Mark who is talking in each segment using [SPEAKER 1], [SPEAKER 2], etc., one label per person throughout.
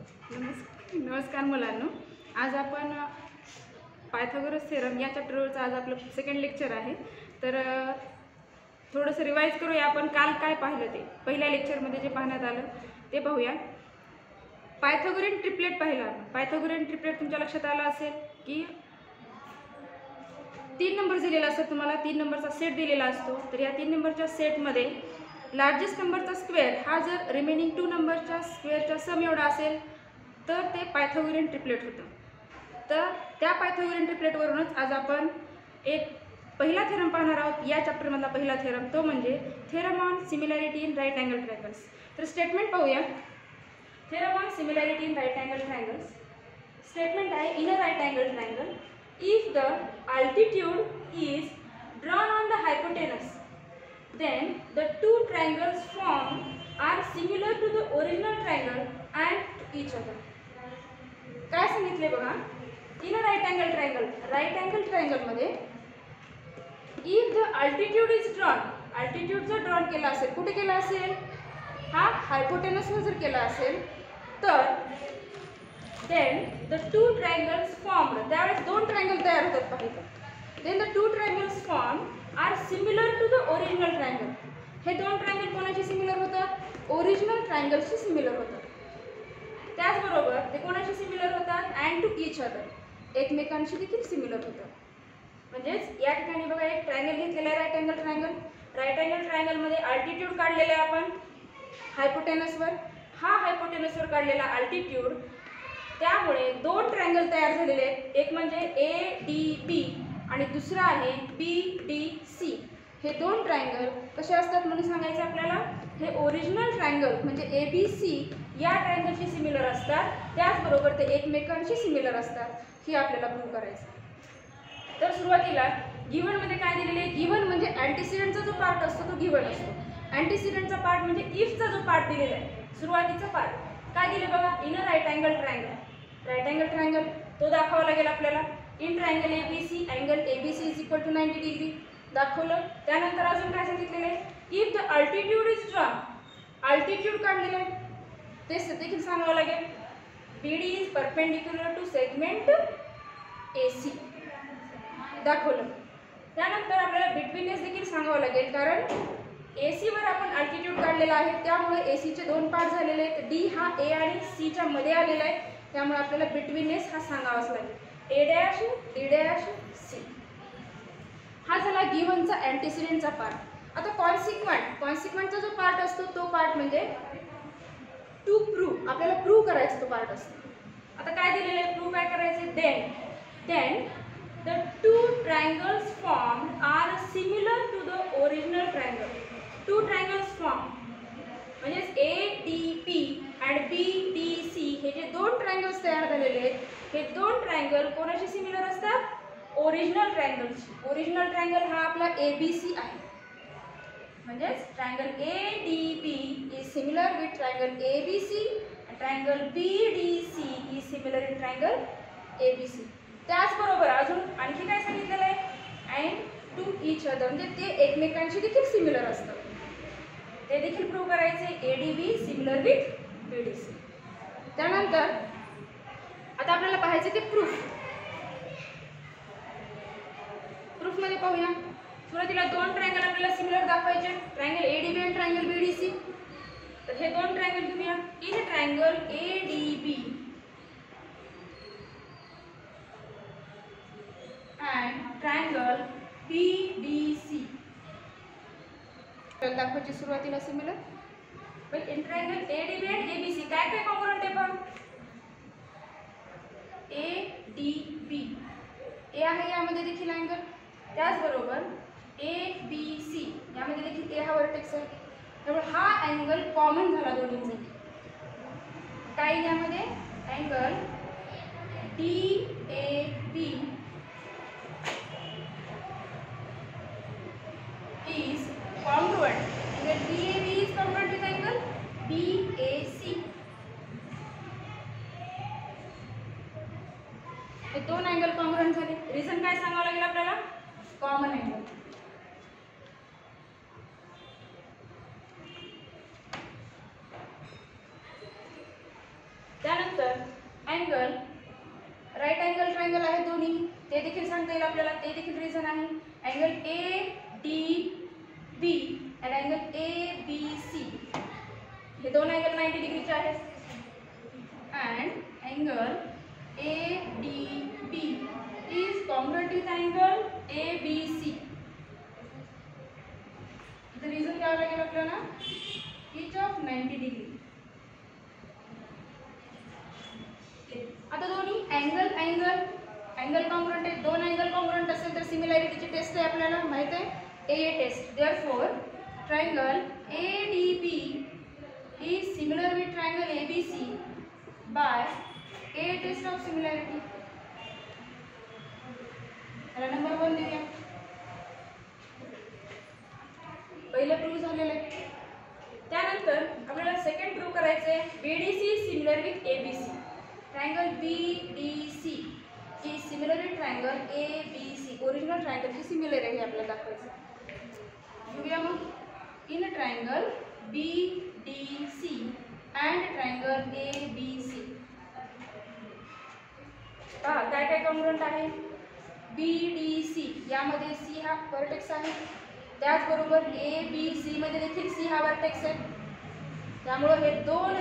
[SPEAKER 1] नमस्कार मुलांनो, आज आपण पायथागोरस थेरम या चॅप्टरवरचं आज आपलं सेकंड लेक्चर आहे. तर थोडंसं रिवाईज करूया. आपण काल काय पाहिलं ते पहिल्या लेक्चरमध्ये जे पाहण्यात आलं ते पाहूया. पायथागोरियन ट्रिपलेट पाहिला. पायथागोरियन ट्रिपलेट तुमच्या लक्षात आलं असेल की 3 नंबर दिलेला असतो, तुम्हाला 3 नंबरचा सेट दिलेला असतो. तर या 3 नंबरच्या सेटमध्ये लार्जेस्ट नंबरचा स्क्वेअर हा जर रिमेनिंग 2 नंबरच्या स्क्वेअरच्या सम एवढा असेल तर ते पायथागोरियन ट्रिपलेट होतं. तर त्या पायथागोरियन ट्रिपलेटवरूनच आज आपण एक पहिला थेरम पाहणार आहोत. या चॅप्टरमधला पहिला थेरम तो म्हणजे theorem on similarity in right angle triangles. तर स्टेटमेंट पाहूया. Theorem on similarity in right angle triangles. Statement आहे, in a right angle triangle if the altitude is drawn on the hypotenuse then the two triangles formed are similar to the original triangle and to each other. काय सांगितले बघा, in a right angle triangle, right angle triangle मध्ये if the altitude is drawn, altitude जर drawn केला असेल, कुठे केला असेल, हा हायपोटेनसवर जर केला असेल तर then the two triangles formed, त्यावेळेस दोन ट्रायंगल तयार होतात पाहिजे. then the two triangles formed are similar to the original triangle. हे दोन ट्रायंगल कोणाशी सिमिलर होतात, ओरिजिनल ट्रायंगलशी सिमिलर होतात. त्याचबरोबर ते कोणाशी सिमिलर होतात, अँड टू ईच अदर, एकमेकांशी देखील सिमिलर होतात. म्हणजेच या ठिकाणी बघा एक ट्रायंगल घेतलेला आहे, right angle triangle. Right angle triangle मध्ये अल्टिट्यूड काढलेला आहे आपण हायपोटेनसवर. हा हायपोटेनसवर काढलेला अल्टिट्यूड, त्यामुळे दोन ट्रायंगल तयार झालेले आहेत. एक म्हणजे ADB आणि दुसरा आहे BDC. हे दोन ट्रायंगल कसे असतात म्हणून सांगायचं आपल्याला, हे ओरिजिनल ट्रायंगल म्हणजे ABC या ट्रायंगलशी सिमिलर असतात. त्याचबरोबर ते एकमेकांशी सिमिलर असतात, हे आपल्याला प्रूव्ह करायचं. तर सुरुवातीला गिव्हन मध्ये काय दिलेले आहे, गिव्हन म्हणजे अँटीसिडेंटचा जो पार्ट असतो तो गिव्हन असतो. अँटीसिडेंटचा पार्ट म्हणजे इफचा जो पार्ट दिलेला आहे, सुरुवातीचा पार्ट काय दिले बघा, in a right angle triangle. Right angle triangle तो दाखवावा लागेल आपल्याला. In triangle ABC angle ABC is equal to 90 degree दाखवलं. त्यानंतर अजून काय सांगितलेलं आहे, if the altitude is drawn, altitude काढलेलं आहे ते देखील सांगावं लागेल. BD is perpendicular to segment AC दाखवलं. त्यानंतर आपल्याला बिटवीनेस देखील सांगावं लागेल, कारण AC वर आपण अल्टिट्यूड काढलेला आहे, त्यामुळे AC चे दोन पार्ट झालेले आहेत. D हा A आणि C च्या मध्ये आलेला आहे, त्यामुळे आपल्याला बिटवीनेस हा सांगावाच लागेल. A', D', C. हा झाला गिव्हनचा अँटीसिडेंटचा पार्ट. आता कॉन्सिक्वेंटचा जो पार्ट असतो तो पार्ट म्हणजे टू प्रूव्ह, आपल्याला प्रूव्ह करायचा तो पार्ट असतो. आता काय दिलेलं आहे, प्रूव्ह काय करायचे, then the two triangles formed are similar to the original triangle. Two triangles formed म्हणजे ADP and BDC हे जे दोन ट्रायंगल्स तयार झालेले आहेत, हे दोन ट्रायंगल कोणाशी सिमिलर असतात, ओरिजिनल ट्रायंगलशी. ओरिजिनल ट्रायंगल हा आपला ABC आहे. म्हणजेच triangle ADB is similar with triangle ABC and triangle BDC is similar in triangle ABC. त्याचबरोबर अजून आणखी काय सांगितलेलं आहे, अँड टू ईच अदर म्हणजे ते एकमेकांशी देखील सिमिलर असतात, ते देखील प्रूव्ह करायचे. ADB similar with BDC. त्यानंतर आता आपल्याला पाहायचे ते प्रूफ मध्ये पाहूया. सुरुवातीला दोन ट्रायंगल आपल्याला सिमिलर दाखवायचे, ट्रायंगल ADB आणि ट्रायंगल BDC. तर हे दोन ट्रायंगल घेऊया. In triangle ADB and triangle BDC दाखवायची सुरुवातीला सिमिलर. पण in triangle ADB and ABC काय काय कॉन्ग्रुएंट आहे पण ADB A आहे, यामध्ये देखील अँगल. त्याचबरोबर ABC यामध्ये देखील A हा व्हर्टेक्स आहे, त्यामुळे हा अँगल कॉमन झाला दोन्हींसाठी. काय यामध्ये angle DAB is congruent. Angle DAB is congruent with angle BAC. हे दोन अँगल कॉन्ग्रुएंट झाले. रिझन काय सांगावं लागेल आपल्याला, कॉमन अँगल. त्यानंतर त्यानंतर अँगल राईट अँगल ट्रायंगल आहे दोन्ही, ते देखील सांगता येईल आपल्याला, ते देखील रिझन आहे. अँगल ADB आणि अँगल ABC हे दोन अँगल 90 डिग्रीचे आहेत. And angle ADB is congruent with angle ABC. इथं रिझन घ्यावं लागेल आपल्याला, इच ऑफ 90 डिग्री. आता दोन्ही अँगल कॉन्ग्रुएंट आहे. दोन अँगल कॉन्ग्रुएंट असेल तर सिमिलॅरिटीची टेस्ट आहे आपल्याला माहित आहे, AA test. Therefore triangle ADB is similar with triangle ABC by A test of similarity. त्याला नंबर 1 देऊया. पहिलं प्रूव्ह झालेलं आहे. त्यानंतर आपल्याला सेकंड प्रूव्ह करायचं आहे, BDC similar with ABC. Triangle BDC is similar with triangle ABC. Original ट्रायंगलची सिमिलर आहे हे आपल्याला दाखवायचं. घेऊया मग. In triangle BDC and triangle ABC पहा काय काय कॉन्ग्रुएंट आहे. BDC यामध्ये C हा व्हर्टेक्स आहे, त्याचबरोबर ABC मध्ये देखील C हा व्हर्टेक्स आहे. त्यामुळे हे दोन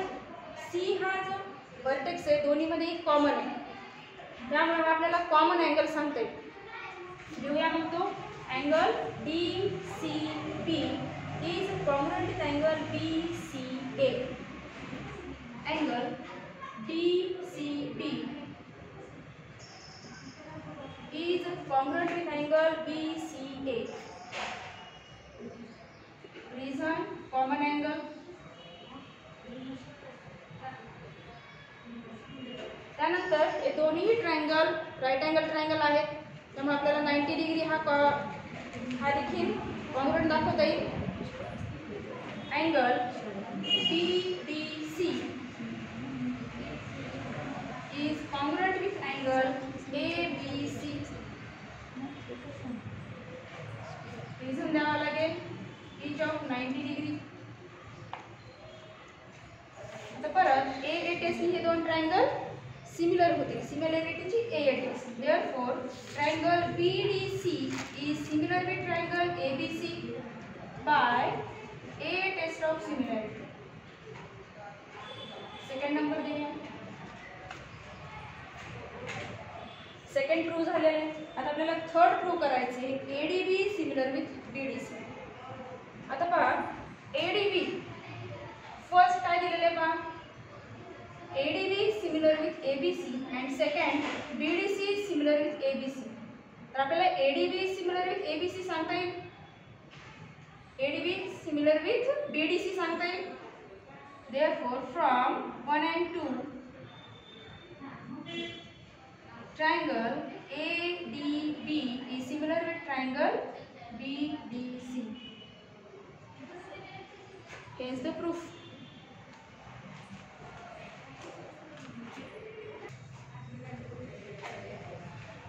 [SPEAKER 1] C हा जो व्हर्टेक्स आहे दोन्हीमध्ये कॉमन आहे, त्यामुळे आपल्याला कॉमन अँगल सांगता येईल. घेऊया मग तो angle DCB is congruent with angle BCA. Angle DCB is congruent with angle BCA. Reason common angle. त्यानंतर हे दोन्ही ट्रायंगल राईट अँगल ट्रायंगल आहेत, त्यामुळे आपल्याला 90 डिग्री हा देखील कॉन्ग्रुएंट दाखवता येईल. Angle BDC is congruent with angle ABC. Reason द्यावा लागेल, इच ऑफ 90 डिग्री. आता परत AA टेस्ट हे दोन ट्रायंगल सिमिलर होतील, सिमिलॅरिटीची AA test. Therefore triangle BDC is similar with triangle ABC by A test of similarity. Second number देऊया. Second prove झालेलं आहे. आता आपल्याला थर्ड प्रूव्ह करायचे आहे, ADB सिमिलर विथ BDC. आता पहा ADB फर्स्ट काय दिलेलं आहे पहा, ADB similar with ABC and second BDC similar with ABC. तर आपल्याला ADB सिमिलर विथ ABC सांगता येईल, ADB सिमिलर विथ BDC सांगता येईल. Therefore from 1 and 2 triangle ADB is similar with triangle BDC. Hence the proof.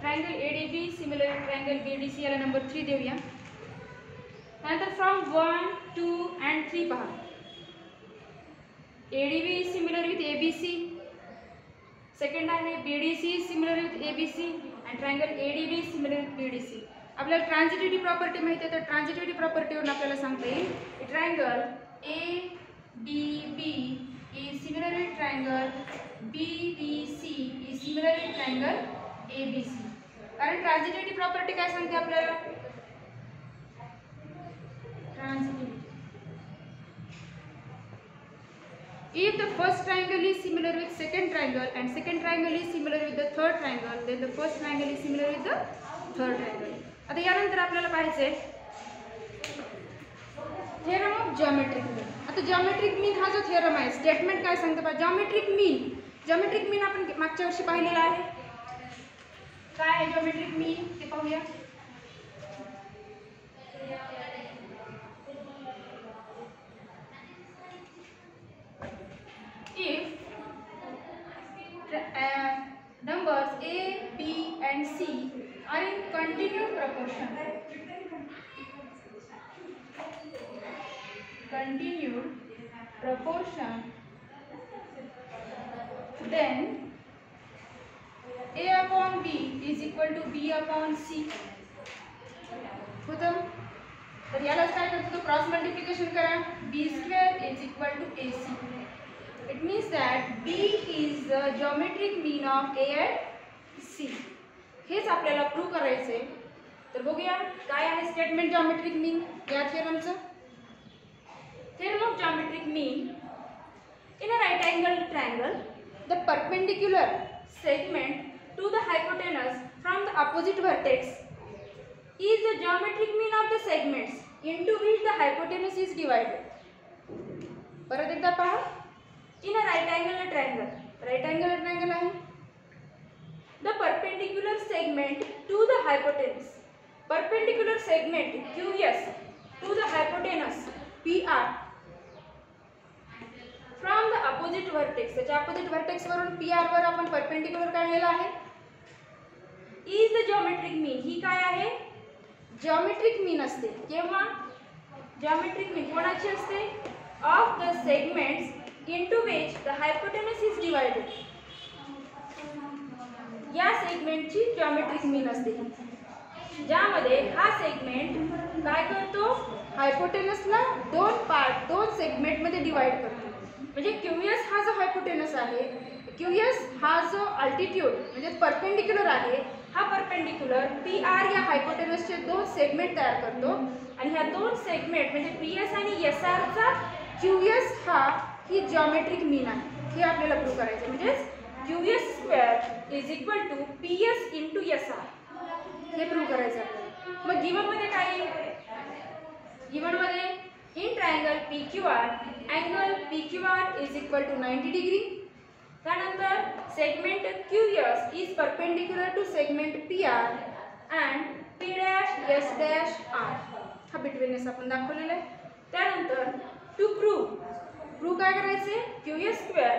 [SPEAKER 1] Triangle ADB similar with triangle BDC याला number 3 देऊया. त्यानंतर from 1, 2 and 3 पहा. ADB is similar with ABC. Second आहे BDC similar with ABC and triangle ADB similar with BDC. आपल्याला transitivity property माहिती आहे, तर transitivity प्रॉपर्टीवरून आपल्याला सांगता येईल triangle ADB is similar with triangle BDC is similar with triangle ABC. कारण transitivity property काय सांगते आपल्याला, transitivity. If the first triangle is similar with second triangle and second triangle is similar with the third triangle, then the first triangle is similar with the third triangle. आता यानंतर आपल्याला पाहायचे theorem of geometric मीन. आता geometric मीन हा जो theorem आहे, statement काय सांगते पहा, जिओमेट्रिक मीन आपण मागच्या वर्षी पाहिलेला आहे. काय आहे जिओमेट्रिक मीन ते पाहूया. If numbers A, B and C are in continued proportion, then A upon B is equal to B upon C होतं. तर यालाच काय करतो क्रॉस मल्टिप्लिकेशन करा. B square is equal to AC. It means that B is the geometric mean of A and C. हेच आपल्याला prove करायचे. तर बघूया काय आहे स्टेटमेंट जॉमेट्रिक मीन या थेरमचं. Theorem of geometric mean. In a right angled triangle, the perpendicular segment to the hypotenuse from the opposite vertex is the geometric mean of the segments into which the hypotenuse is divided. परत एकदा पहा. In a right angled triangle, right angled triangle आहे. The perpendicular segment to the hypotenuse, perpendicular segment QS to the hypotenuse PR from the opposite vertex, त्याच्या opposite vertex वरून PR वर आपण perpendicular काढलेला आहे. Is the geometric mean. ही काय आहे geometric mean असते. केव्हा geometric mean कोणाची असते of the segments into which the hypotenuse is divided. या सेगमेंटची geometric mean असते ज्यामध्ये हा सेगमेंट काय करतो हायपोटेनसला दोन सेगमेंटमध्ये डिवाइड करतो. म्हणजे QS हा जो हायपोटेनस आहे, QS हा जो अल्टिट्यूड म्हणजे परपेंडिक्युलर आहे, हा परपेंडिक्युलर PR या हायपोटेनसचे दोन सेगमेंट तयार करतो आणि ह्या दोन सेगमेंट म्हणजे PS आणि SR चा QS हा ही जॉमेट्रिक मीन आहे. हे आपल्याला प्रूव्ह करायचं. म्हणजे QS square is equal to PS into SR. हे प्रूव्ह करायचं आपल्याला. मग गिवन मध्ये काय आहे? गिवन मध्ये in triangle PQR angle PQR is equal to 90 degree. त्यानंतर segment QS is perpendicular to segment PR and P'(S')R. हा बिटवीननेस आपण दाखवलेला आहे. त्यानंतर टू प्रूव्ह काय करायचे QS square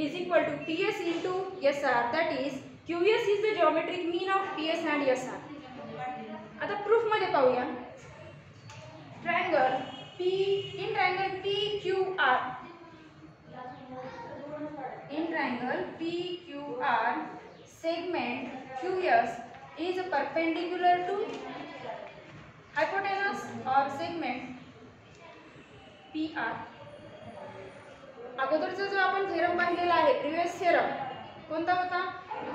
[SPEAKER 1] is equal to PS into SR. That is QS is the geometric mean of PS and SR. आता proof मध्ये पाहूया. Triangle PQR. In triangle PQR, segment QS is perpendicular to hypotenuse or segment PR. अगोदरचा जो आपण theorem पाहिलेला आहे previous theorem कोणता होता?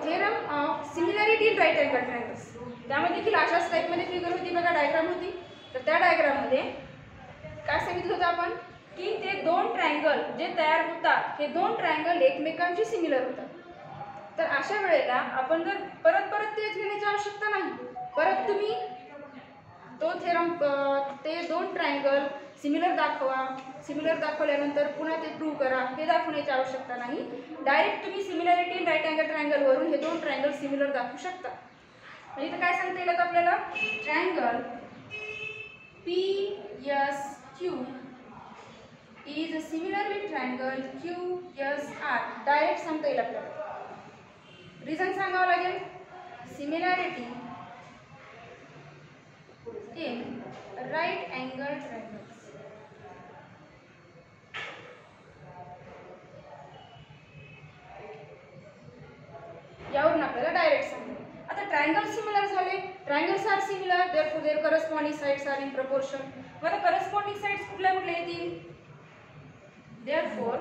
[SPEAKER 1] Theorem of similarity in right angle triangles. त्यामध्ये देखील अशाच टाईपमध्ये फिगर होती बघा, डायग्राम होती. तर त्या डायग्राममध्ये काय सांगितलं होतं आपण की ते दोन ट्रायंगल जे तयार होतात हे दोन ट्रायंगल एकमेकांशी सिमिलर होतात. तर अशा वेळेला आपण जर परत तेच घेण्याची आवश्यकता नाही. परत तुम्ही तो थेरम ते दोन ट्रायंगल सिमिलर दाखवा, सिमिलर दाखवल्यानंतर पुन्हा ते प्रूव्ह करा हे दाखवण्याची आवश्यकता नाही. डायरेक्ट तुम्ही सिमिलॅरिटी इन राईट अँगल ट्रायंगलवरून हे दोन ट्रायंगल सिमिलर दाखवू शकता. म्हणजे इथं काय सांगता येईल आपल्याला? Triangle PSQ is similar with triangle QSR. Direct सांगता येईल आपल्याला. रिझन सांगावं लागेल. Similarity in right angle triangles. यावरून आपल्याला डायरेक्ट सांगेल. आता ट्रायंगल सिमिलर झाले, triangles are similar, therefore their corresponding sides are in proportion. आता करस्पॉन्डिंग साइड्स कुठल्या येतील? Therefore,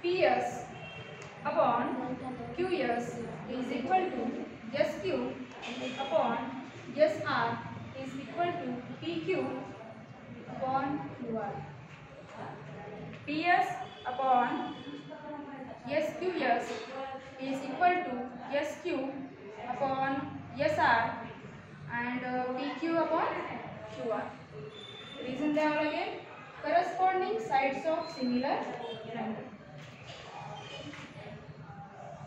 [SPEAKER 1] PS upon QS is equal to SQ upon SR is equal to PQ upon QR. PS upon SQS is equal to SQ upon SR and PQ upon QR. Reason द्यावं लागेल corresponding sides of similar triangle.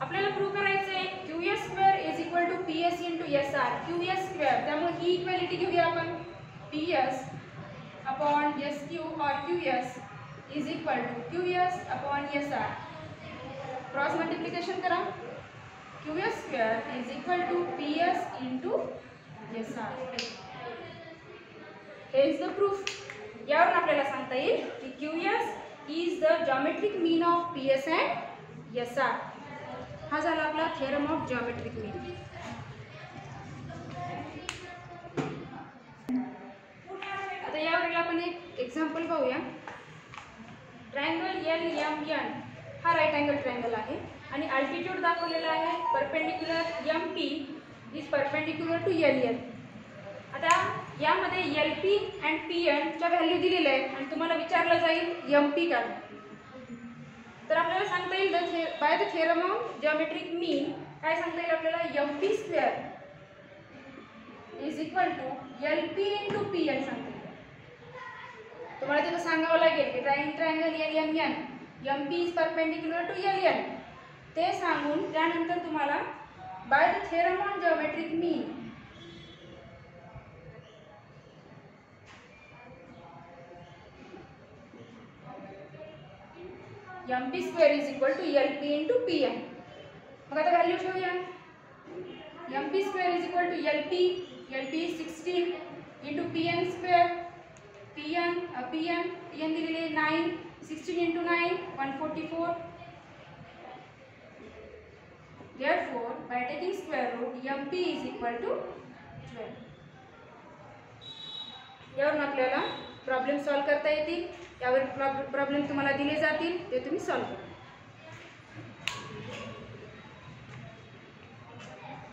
[SPEAKER 1] आपल्याला prove करायचं आहे QS square is equal to PS into SR. QS square, त्यामुळे ही equality घेऊया आपण. PS upon SQ और QS is equal to QS upon SR. Cross multiplication करा. QS square is equal to PS into SR. हे is the proof. यावरून आपल्याला सांगता येईल की QS is the geometric mean of PS and SR. हा झाला आपला थेरम ऑफ जॉमेट्रिक मीन. आता यावरील आपण एक एक्झाम्पल पाहूया. ट्रायंगल LMN हा राईट अँगल ट्रायंगल आहे आणि अल्टिट्यूड दाखवलेला आहे perpendicular MP is perpendicular to LL. आता यामध्ये LP अँड PN च्या व्हॅल्यू दिलेल्या आहेत आणि तुम्हाला विचारलं जाईल MP काय. तर आपल्याला सांगता येईल by the theorem of geometric mean काय सांगता येईल आपल्याला MP square is equal to LP into PN सांगता येईल. तुम्हाला तिथं सांगावं लागेल की triangle LMN MP is perpendicular to LL ते सांगून त्यानंतर तुम्हाला by the theorem of geometric mean MP square is equal to LP into PN. मग आता व्हॅल्यू ठेवूया. MP square is equal to LP is 16 into PN square. PN दिलेले 9. 16 into 9 144. Therefore, by taking square root, MP is equal to 12. यावरून आपल्याला problem solve करता येतील. यावर problem तुम्हाला दिले जातील ते तुम्ही सॉल्व करा.